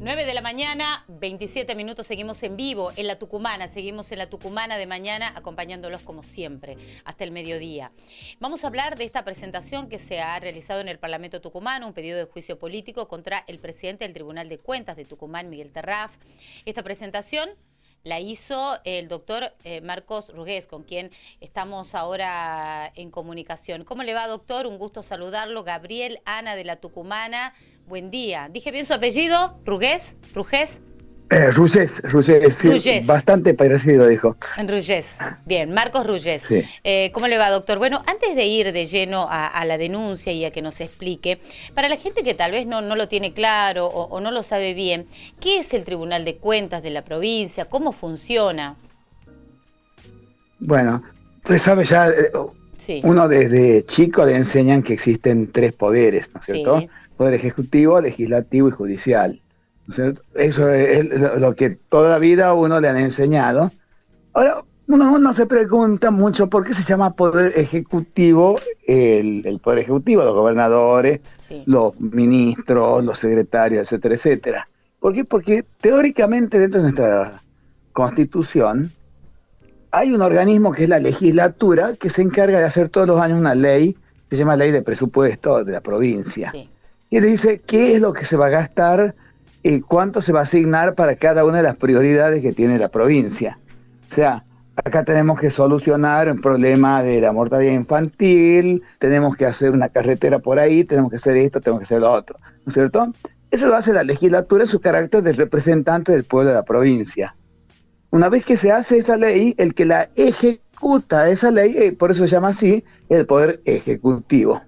9 de la mañana, 27 minutos, seguimos en vivo en La Tucumana, seguimos en La Tucumana de mañana acompañándolos como siempre, hasta el mediodía. Vamos a hablar de esta presentación que se ha realizado en el Parlamento tucumano, un pedido de juicio político contra el presidente del Tribunal de Cuentas de Tucumán, Miguel Terraf. Esta presentación la hizo el doctor Marcos Rugués, con quien estamos ahora en comunicación. ¿Cómo le va, doctor? Un gusto saludarlo. Gabriel Ana de La Tucumana. Buen día. ¿Dije bien su apellido? ¿Rugués? ¿Rugés? Rugés, sí, Rugés. Bastante parecido, dijo. Rugés. Bien, Marcos Rugés. Sí. ¿Cómo le va, doctor? Bueno, antes de ir de lleno a la denuncia y a que nos explique, para la gente que tal vez no lo tiene claro o no lo sabe bien, ¿qué es el Tribunal de Cuentas de la provincia? ¿Cómo funciona? Bueno, usted sabe ya, Sí. uno desde chico le enseñan que existen tres poderes, ¿no es cierto? Sí. Poder ejecutivo, legislativo y judicial, ¿no es cierto? Eso es lo que toda la vida a uno le han enseñado. Ahora, uno se pregunta mucho por qué se llama poder ejecutivo el poder ejecutivo, los gobernadores, Sí. los ministros, los secretarios, etcétera, etcétera. ¿Por qué? Porque teóricamente dentro de nuestra Constitución hay un organismo que es la legislatura que se encarga de hacer todos los años una ley, se llama Ley de Presupuesto de la provincia. Sí. Y le dice qué es lo que se va a gastar y cuánto se va a asignar para cada una de las prioridades que tiene la provincia. O sea, acá tenemos que solucionar el problema de la mortalidad infantil, tenemos que hacer una carretera por ahí, tenemos que hacer esto, tenemos que hacer lo otro, ¿no es cierto? Eso lo hace la legislatura en su carácter de representante del pueblo de la provincia. Una vez que se hace esa ley, el que la ejecuta esa ley, por eso se llama así, el poder ejecutivo.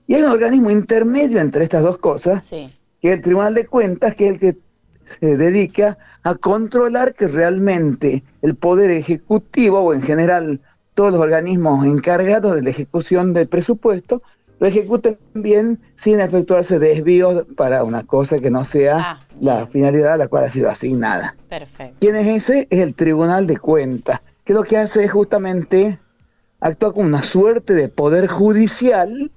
Y hay un organismo intermedio entre estas dos cosas, Sí. que es el Tribunal de Cuentas, que es el que se dedica a controlar que realmente el poder ejecutivo, o en general todos los organismos encargados de la ejecución del presupuesto, lo ejecuten bien sin efectuarse desvíos para una cosa que no sea la finalidad a la cual ha sido asignada. Perfecto. ¿Quién es ese? Es el Tribunal de Cuentas, que lo que hace es justamente actuar como una suerte de poder judicial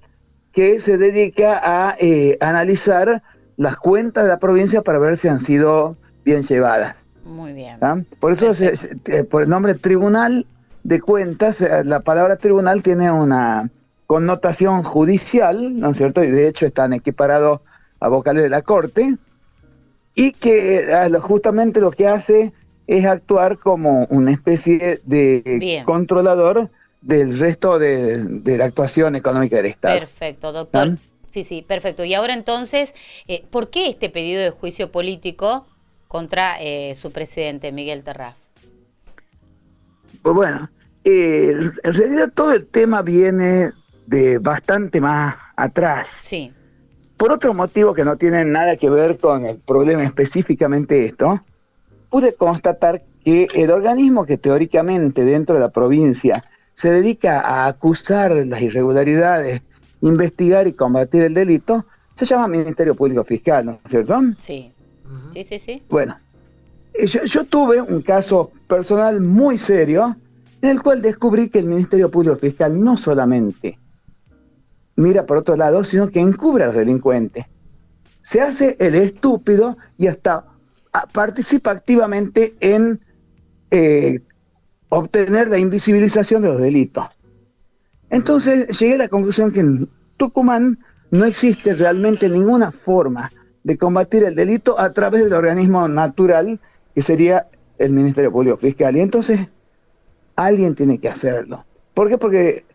que se dedica a analizar las cuentas de la provincia para ver si han sido bien llevadas. Muy bien. ¿Ah? Por eso, por el nombre Tribunal de Cuentas, la palabra tribunal tiene una connotación judicial, ¿no es cierto? Y de hecho están equiparados a vocales de la Corte, y que justamente lo que hace es actuar como una especie de controlador del resto de la actuación económica del Estado. Perfecto, doctor. ¿Ah? Sí, perfecto. Y ahora entonces, ¿por qué este pedido de juicio político contra su presidente, Miguel Terraf? Pues bueno, en realidad todo el tema viene de bastante más atrás. Sí. Por otro motivo que no tiene nada que ver con el problema específicamente esto, pude constatar que el organismo que teóricamente dentro de la provincia se dedica a acusar las irregularidades, investigar y combatir el delito, se llama Ministerio Público Fiscal, ¿no es cierto? Sí. Sí. Bueno, yo tuve un caso personal muy serio en el cual descubrí que el Ministerio Público Fiscal no solamente mira por otro lado, sino que encubre a los delincuentes. Se hace el estúpido y hasta participa activamente en obtener la invisibilización de los delitos. Entonces llegué a la conclusión que en Tucumán no existe realmente ninguna forma de combatir el delito a través del organismo natural que sería el Ministerio Público Fiscal. Y entonces alguien tiene que hacerlo. ¿Por qué? Porque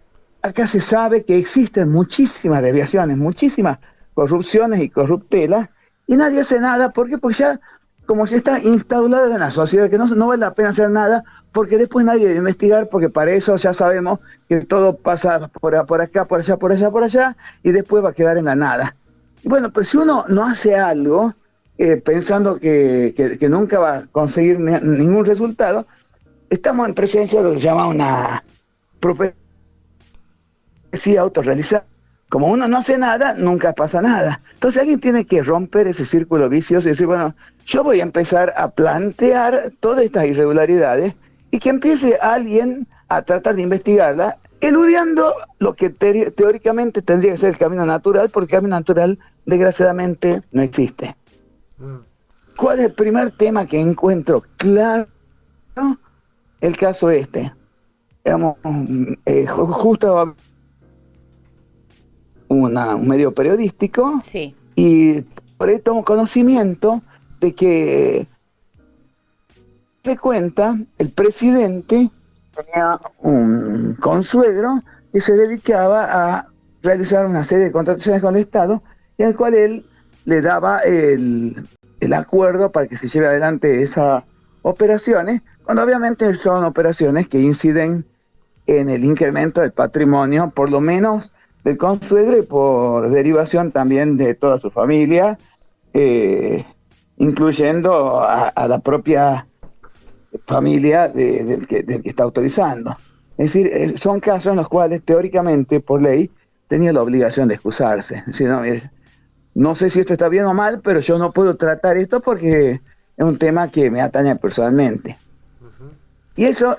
acá se sabe que existen muchísimas desviaciones, muchísimas corrupciones y corruptelas, y nadie hace nada. ¿Por qué? Porque ya como se está instaurada en la sociedad, que no vale la pena hacer nada, porque después nadie va a investigar, porque para eso ya sabemos que todo pasa por acá, por allá, por allá, por allá, y después va a quedar en la nada. Y bueno, pues si uno no hace algo, pensando que nunca va a conseguir ningún resultado, estamos en presencia de lo que se llama una profecía autorrealizada, como uno no hace nada, nunca pasa nada. Entonces alguien tiene que romper ese círculo vicioso y decir, bueno, yo voy a empezar a plantear todas estas irregularidades y que empiece alguien a tratar de investigarla, eludiendo lo que teóricamente tendría que ser el camino natural, porque el camino natural, desgraciadamente, no existe. ¿Cuál es el primer tema que encuentro claro? El caso digamos, justo un medio periodístico, Sí. y por ahí tomo conocimiento de que de cuenta el presidente tenía un consuegro que se dedicaba a realizar una serie de contrataciones con el Estado, y al cual él le daba el acuerdo para que se lleve adelante esas operaciones, cuando obviamente son operaciones que inciden en el incremento del patrimonio, por lo menos del consuegro y por derivación también de toda su familia, incluyendo a la propia familia del que está autorizando. Es decir, son casos en los cuales teóricamente, por ley, tenía la obligación de excusarse. Es decir, no sé si esto está bien o mal, pero yo no puedo tratar esto porque es un tema que me atañe personalmente. Y eso,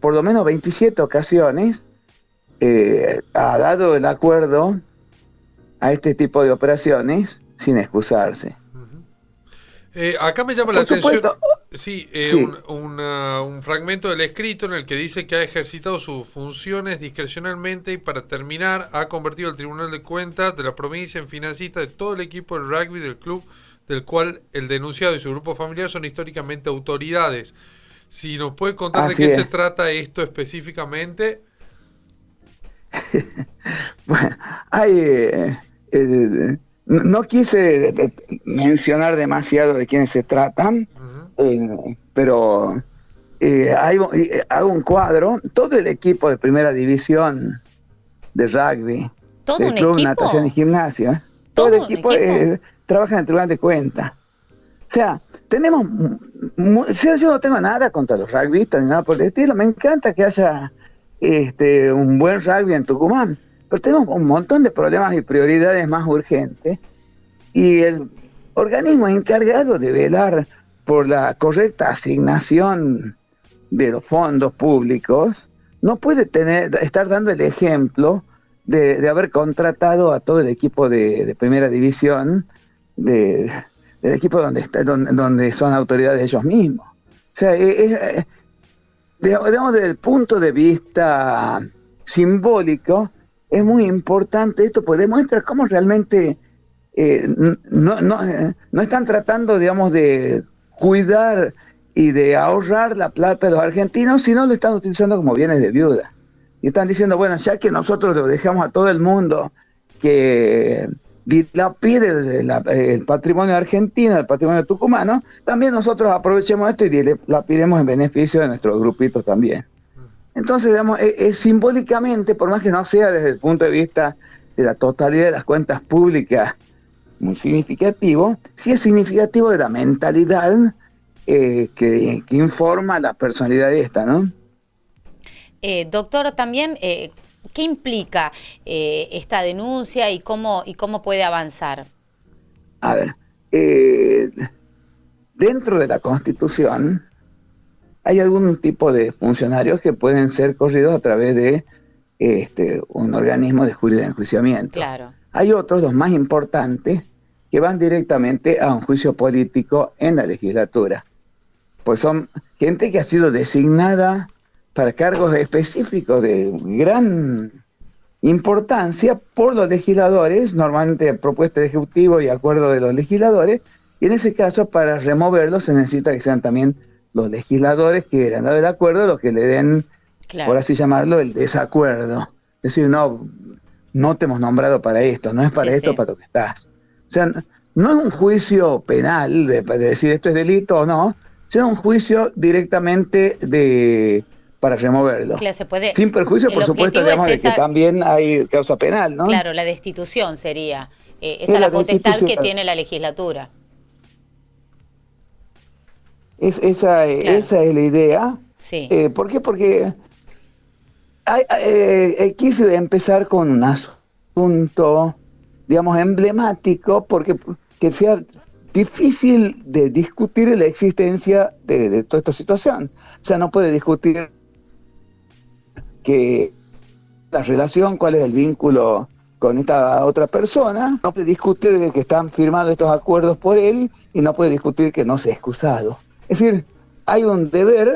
por lo menos 27 ocasiones, ha dado el acuerdo a este tipo de operaciones sin excusarse. Acá me llama la atención, sí, sí. un fragmento del escrito en el que dice que ha ejercitado sus funciones discrecionalmente y, para terminar, ha convertido el Tribunal de Cuentas de la provincia en financista de todo el equipo de rugby del club, del cual el denunciado y su grupo familiar son históricamente autoridades. Si nos puede contar de qué se trata esto específicamente. Bueno, no quise mencionar demasiado de quiénes se tratan, pero hago un cuadro. Todo el equipo de primera división de rugby, del club natación y gimnasio, todo el equipo trabaja en el Tribunal de Cuentas. O sea, tenemos, yo no tengo nada contra los rugbyistas ni nada por el estilo. Me encanta que haya un buen rugby en Tucumán, pero tenemos un montón de problemas y prioridades más urgentes, y el organismo encargado de velar por la correcta asignación de los fondos públicos no puede estar dando el ejemplo de haber contratado a todo el equipo de primera división del equipo donde son autoridades ellos mismos. O sea, digamos, desde el punto de vista simbólico, es muy importante esto, porque demuestra cómo realmente no están tratando, digamos, de cuidar y de ahorrar la plata de los argentinos, sino lo están utilizando como bienes de viuda. Y están diciendo, bueno, ya que nosotros lo dejamos a todo el mundo que dilapide el patrimonio argentino, el patrimonio tucumano, también nosotros aprovechemos esto y dilapidemos en beneficio de nuestros grupitos también. Entonces, digamos, simbólicamente, por más que no sea desde el punto de vista de la totalidad de las cuentas públicas muy significativo, sí es significativo de la mentalidad que informa la personalidad esta, ¿no? Doctor, también, ¿qué implica esta denuncia y cómo puede avanzar? A ver, dentro de la Constitución hay algún tipo de funcionarios que pueden ser corridos a través de un organismo de enjuiciamiento. Claro. Hay otros, los más importantes, que van directamente a un juicio político en la legislatura. Pues son gente que ha sido designada para cargos específicos de gran importancia por los legisladores, normalmente propuesta de ejecutivo y acuerdo de los legisladores, y en ese caso, para removerlos se necesita que sean también los legisladores que le han dado el acuerdo los que le den, claro, por así llamarlo, el desacuerdo. Es decir, no te hemos nombrado para esto, no es para esto, para lo que estás. O sea, no es un juicio penal de decir esto es delito o no, sino un juicio directamente para removerlo. Claro, se puede, sin perjuicio, por supuesto, digamos, de que también hay causa penal, ¿no? Claro, la destitución sería. Esa es la potestad que tiene la legislatura. Esa es la idea. Sí. ¿Por qué? Porque quise empezar con una punto, digamos, emblemático, porque que sea difícil de discutir la existencia de toda esta situación. O sea, no puede discutir que la relación, cuál es el vínculo con esta otra persona, no puede discutir que están firmados estos acuerdos por él, y no puede discutir que no se ha excusado. Es decir, hay un deber,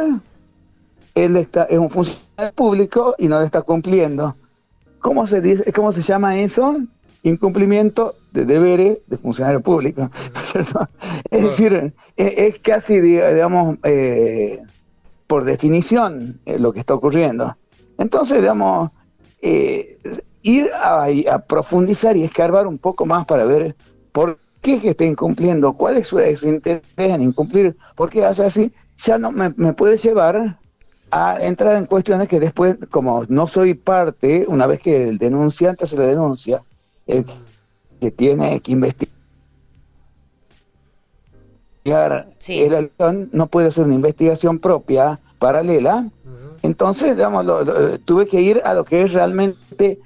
él es un funcionario público y no lo está cumpliendo. ¿Cómo se llama eso? Incumplimiento de deberes de funcionario público, ¿no es cierto? Es decir, es casi, digamos, por definición lo que está ocurriendo. Entonces, digamos, ir a profundizar y escarbar un poco más para ver por qué es que está incumpliendo, cuál es su interés en incumplir, por qué hace así, ya no me puede llevar a entrar en cuestiones que después, como no soy parte, una vez que el denunciante se le denuncia, que tiene que investigar, sí, el acción no puede hacer una investigación propia, paralela. Entonces, digamos, tuve que ir a lo que es realmente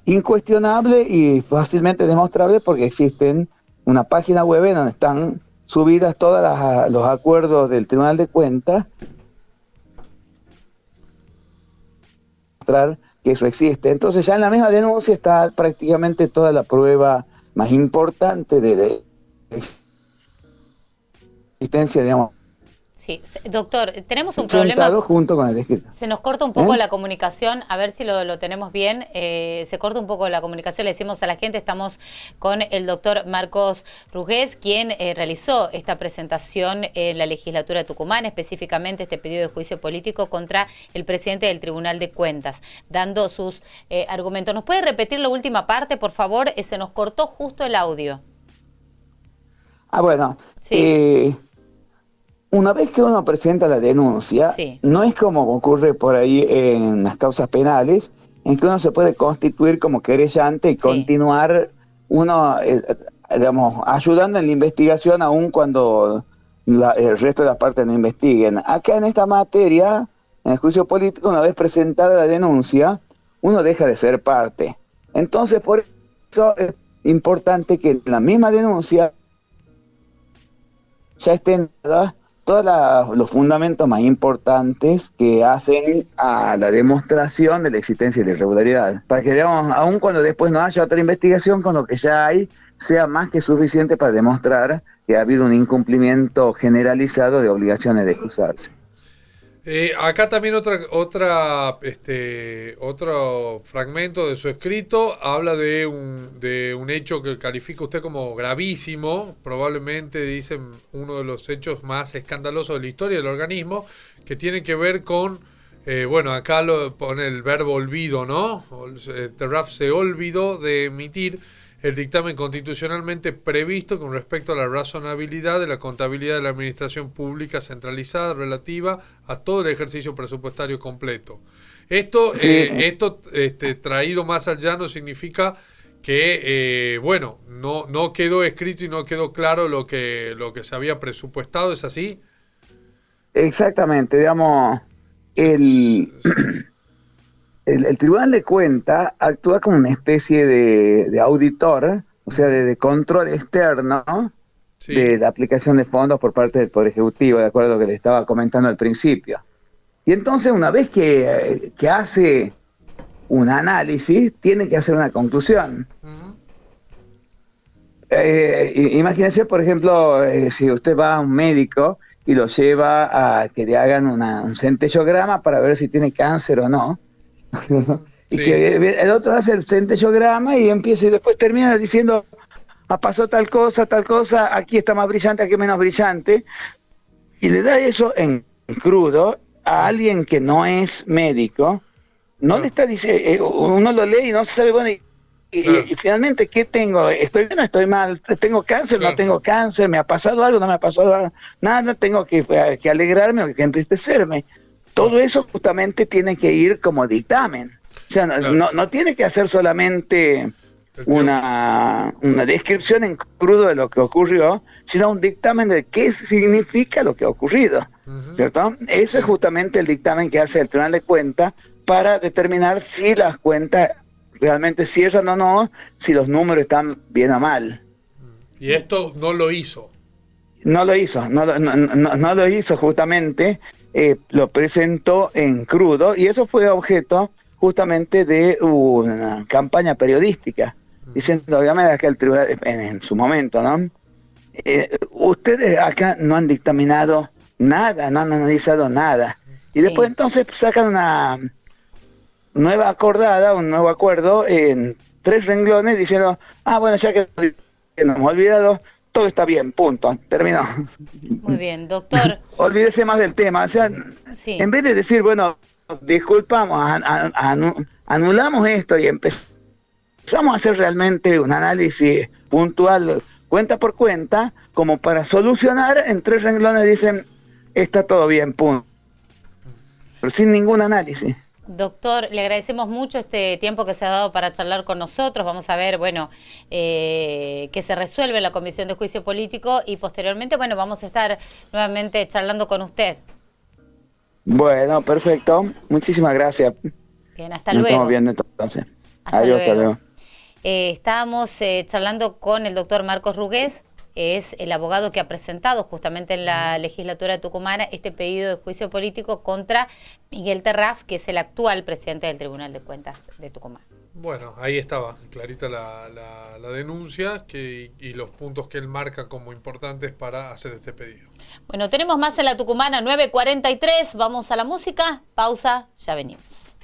incuestionable y fácilmente demostrable, porque existen una página web en donde están subidas todos los acuerdos del Tribunal de Cuentas, mostrar que eso existe. Entonces ya en la misma denuncia está prácticamente toda la prueba más importante de existencia, digamos. sí. Doctor, tenemos un problema. Junto con el escrito. Se nos corta un poco la comunicación, a ver si lo tenemos bien. Se corta un poco la comunicación, le decimos a la gente, estamos con el doctor Marcos Rugés, quien realizó esta presentación en la legislatura de Tucumán, específicamente este pedido de juicio político contra el presidente del Tribunal de Cuentas, dando sus argumentos. ¿Nos puede repetir la última parte, por favor? Se nos cortó justo el audio. Bueno, sí. Una vez que uno presenta la denuncia, sí, no es como ocurre por ahí en las causas penales, en que uno se puede constituir como querellante y sí, continuar uno, digamos, ayudando en la investigación aun cuando el resto de las partes no investiguen. Acá en esta materia, en el juicio político, una vez presentada la denuncia, uno deja de ser parte. Entonces, por eso es importante que en la misma denuncia ya estén dadas todos los fundamentos más importantes que hacen a la demostración de la existencia de la irregularidad, para que, digamos, aun cuando después no haya otra investigación, con lo que ya hay, sea más que suficiente para demostrar que ha habido un incumplimiento generalizado de obligaciones de excusarse. Acá también otro fragmento de su escrito habla de un hecho que califica usted como gravísimo, probablemente dicen uno de los hechos más escandalosos de la historia del organismo, que tiene que ver con, acá lo pone el verbo olvido, ¿no? TERRAF se olvidó de emitir el dictamen constitucionalmente previsto con respecto a la razonabilidad de la contabilidad de la administración pública centralizada relativa a todo el ejercicio presupuestario completo. Esto, sí, traído más al llano significa que, no quedó escrito y no quedó claro lo que se había presupuestado, ¿es así? Exactamente, digamos, el Tribunal de Cuentas actúa como una especie de auditor, o sea, de control externo, sí, de la aplicación de fondos por parte del Poder Ejecutivo, de acuerdo a lo que le estaba comentando al principio. Y entonces, una vez que hace un análisis, tiene que hacer una conclusión. Imagínense, por ejemplo, si usted va a un médico y lo lleva a que le hagan un centellograma para ver si tiene cáncer o no, y sí, que el otro hace el centellograma y empieza y después termina diciendo pasó tal cosa, aquí está más brillante, aquí menos brillante, y le da eso en crudo a alguien que no es médico. No le está diciendo, uno lo lee y no sabe, y finalmente, ¿qué tengo? ¿Estoy bien o estoy mal? ¿Tengo cáncer? ¿No tengo cáncer? ¿Me ha pasado algo? ¿No me ha pasado algo? Nada, tengo que alegrarme o que entristecerme. Todo eso justamente tiene que ir como dictamen. O sea, no tiene que hacer solamente una descripción en crudo de lo que ocurrió, sino un dictamen de qué significa lo que ha ocurrido. ¿Cierto? Eso es justamente el dictamen que hace el Tribunal de Cuentas para determinar si las cuentas realmente cierran o no, si los números están bien o mal. Y esto no lo hizo. No lo hizo, no lo hizo justamente, lo presentó en crudo y eso fue objeto justamente de una campaña periodística, diciendo, obviamente, que el tribunal, en su momento, ¿no? Ustedes acá no han dictaminado nada, no han analizado nada. Y Sí. después entonces sacan una nueva acordada, un nuevo acuerdo en 3 renglones diciendo, bueno, ya que nos hemos olvidado, todo está bien, punto, terminó. Muy bien, doctor. Olvídese más del tema, o sea, Sí. en vez de decir, bueno, disculpamos, anulamos esto y empezamos a hacer realmente un análisis puntual, cuenta por cuenta, como para solucionar, en 3 renglones dicen, está todo bien, punto, pero sin ningún análisis. Doctor, le agradecemos mucho este tiempo que se ha dado para charlar con nosotros. Vamos a ver, bueno, que se resuelve en la Comisión de Juicio Político y posteriormente, bueno, vamos a estar nuevamente charlando con usted. Bueno, perfecto. Muchísimas gracias. Bien, hasta Nos luego. estamos viendo entonces. Hasta Adiós, luego. hasta luego. Estábamos charlando con el doctor Marcos Rugués, es el abogado que ha presentado justamente en la legislatura tucumana este pedido de juicio político contra Miguel Terraf, que es el actual presidente del Tribunal de Cuentas de Tucumán. Bueno, ahí estaba, clarita la denuncia y los puntos que él marca como importantes para hacer este pedido. Bueno, tenemos más en la Tucumana, 9:43, vamos a la música, pausa, ya venimos.